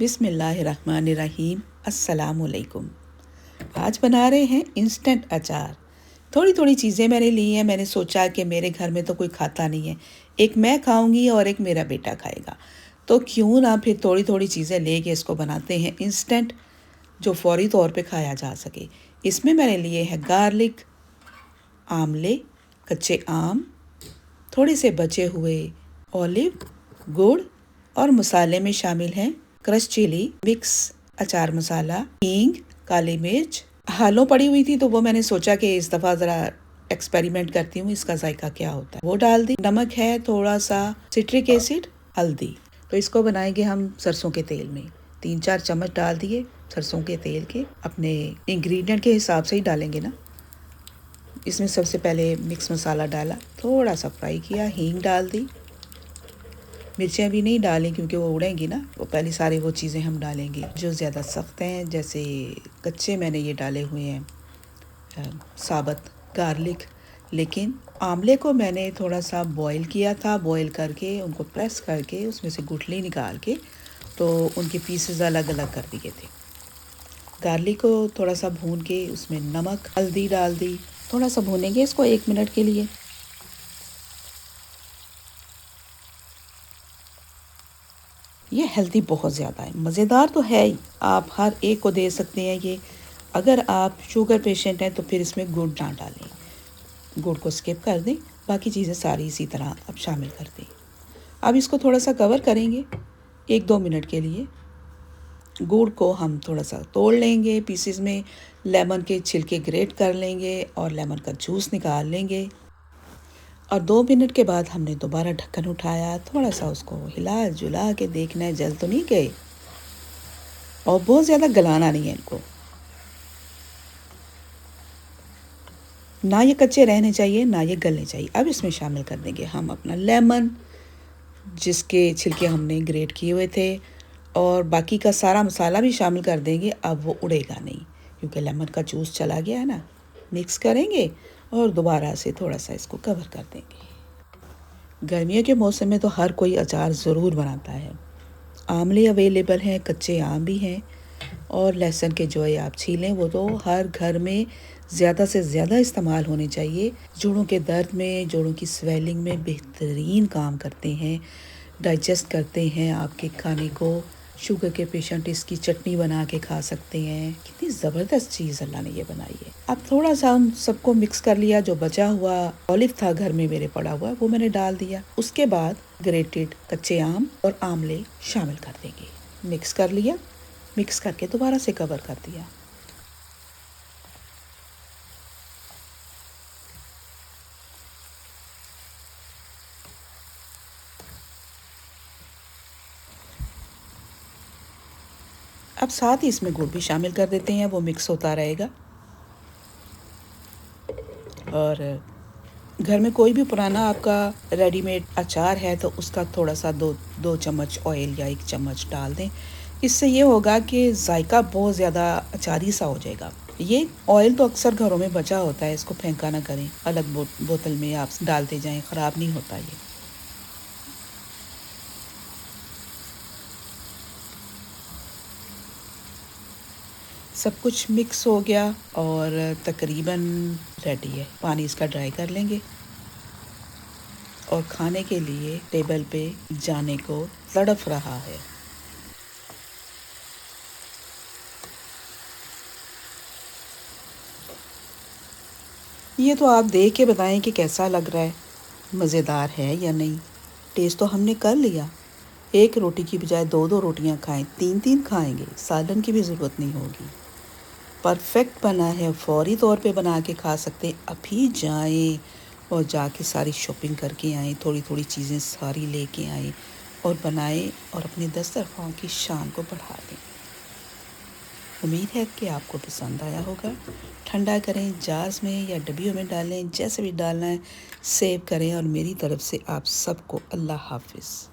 बिस्मिल्लाहिर्रहमानिर्रहीम। अस्सलामुअलैकुम। आज बना रहे हैं इंस्टेंट अचार। थोड़ी थोड़ी चीज़ें मैंने ली हैं। मैंने सोचा कि मेरे घर में तो कोई खाता नहीं है, एक मैं खाऊंगी और एक मेरा बेटा खाएगा, तो क्यों ना फिर थोड़ी थोड़ी चीज़ें लेके इसको बनाते हैं इंस्टेंट, जो फौरी तौर पे खाया जा सके। इसमें मैंने लिए हैं गार्लिक, आमले, कच्चे आम, थोड़े से बचे हुए ऑलिव, गुड़, और मसाले में शामिल हैं क्रश चिली, मिक्स अचार मसाला, हींग, काली मिर्च। हालों पड़ी हुई थी तो वो मैंने सोचा कि इस दफ़ा ज़रा एक्सपेरिमेंट करती हूँ, इसका जायका क्या होता है। वो डाल दी। नमक है, थोड़ा सा सिट्रिक एसिड, हल्दी। तो इसको बनाएंगे हम सरसों के तेल में। 3-4 चम्मच डाल दिए सरसों के तेल के। अपने इंग्रेडिएंट के हिसाब से ही डालेंगे ना। इसमें सबसे पहले मिक्स मसाला डाला, थोड़ा सा फ्राई किया, हींग डाल दी। मिर्चें भी नहीं डालें क्योंकि वो उड़ेंगी ना, वो पहले सारी वो चीज़ें हम डालेंगे जो ज़्यादा सख्त हैं। जैसे कच्चे मैंने ये डाले हुए हैं साबुत गार्लिक, लेकिन आमले को मैंने थोड़ा सा बॉईल किया था। बॉईल करके उनको प्रेस करके उसमें से गुठली निकाल के तो उनके पीसेस अलग अलग कर दिए थे। गार्लिक को थोड़ा सा भून के उसमें नमक, हल्दी डाल दी। थोड़ा सा भूनेंगे इसको 1 मिनट के लिए। ये हेल्दी बहुत ज़्यादा है, मज़ेदार तो है ही। आप हर एक को दे सकते हैं ये। अगर आप शुगर पेशेंट हैं तो फिर इसमें गुड़ ना डालें, गुड़ को स्किप कर दें, बाकी चीज़ें सारी इसी तरह अब शामिल कर दें। अब इसको थोड़ा सा कवर करेंगे 1-2 मिनट के लिए। गुड़ को हम थोड़ा सा तोड़ लेंगे पीसेस में, लेमन के छिलके ग्रेट कर लेंगे और लेमन का जूस निकाल लेंगे। और 2 मिनट के बाद हमने दोबारा ढक्कन उठाया, थोड़ा सा उसको हिला जुला के देखना है जल तो नहीं गए, और बहुत ज़्यादा गलाना नहीं है इनको, ना ये कच्चे रहने चाहिए ना ये गलने चाहिए। अब इसमें शामिल कर देंगे हम अपना लेमन, जिसके छिलके हमने ग्रेट किए हुए थे, और बाकी का सारा मसाला भी शामिल कर देंगे। अब वो उड़ेगा नहीं क्योंकि लेमन का जूस चला गया है ना। मिक्स करेंगे और दोबारा से थोड़ा सा इसको कवर कर देंगे। गर्मियों के मौसम में तो हर कोई अचार ज़रूर बनाता है। आमले अवेलेबल हैं, कच्चे आम भी हैं, और लहसुन के जो है आप छीलें, वो तो हर घर में ज़्यादा से ज़्यादा इस्तेमाल होने चाहिए। जोड़ों के दर्द में, जोड़ों की स्वेलिंग में बेहतरीन काम करते हैं, डाइजेस्ट करते हैं आपके खाने को। शुगर के पेशेंट इसकी चटनी बना के खा सकते हैं। कितनी ज़बरदस्त चीज़ अल्लाह ने ये बनाई है। अब थोड़ा सा हम सबको मिक्स कर लिया। जो बचा हुआ ऑलिव था घर में मेरे पड़ा हुआ, वो मैंने डाल दिया। उसके बाद ग्रेटेड कच्चे आम और आमले शामिल कर देंगे। मिक्स कर लिया, मिक्स करके दोबारा से कवर कर दिया। अब साथ ही इसमें गुड़ भी शामिल कर देते हैं, वो मिक्स होता रहेगा। और घर में कोई भी पुराना आपका रेडीमेड अचार है तो उसका थोड़ा सा 2 चम्मच ऑयल या 1 चम्मच डाल दें। इससे ये होगा कि जायका बहुत ज़्यादा अचारी सा हो जाएगा। ये ऑयल तो अक्सर घरों में बचा होता है, इसको फेंका ना करें, अलग बोतल में आप डालते जाएं, ख़राब नहीं होता ये। सब कुछ मिक्स हो गया और तकरीबन रेडी है। पानी इसका ड्राई कर लेंगे और खाने के लिए टेबल पे जाने को तड़प रहा है। ये तो आप देख के बताएं कि कैसा लग रहा है, मज़ेदार है या नहीं। टेस्ट तो हमने कर लिया। एक रोटी की बजाय 2-2 रोटियां खाएं, 3-3 खाएंगे, सालन की भी ज़रूरत नहीं होगी। परफेक्ट बना है, फौरी तौर पे बना के खा सकते हैं। अभी जाएं और जाके सारी शॉपिंग करके आएँ, थोड़ी थोड़ी चीज़ें सारी लेके आएँ और बनाएं और अपने दस्तरखान की शान को बढ़ा दें। उम्मीद है कि आपको पसंद आया होगा। ठंडा करें, जार्स में या डब्बियों में डालें, जैसे भी डालना है सेव करें। और मेरी तरफ से आप सबको अल्लाह हाफिज़।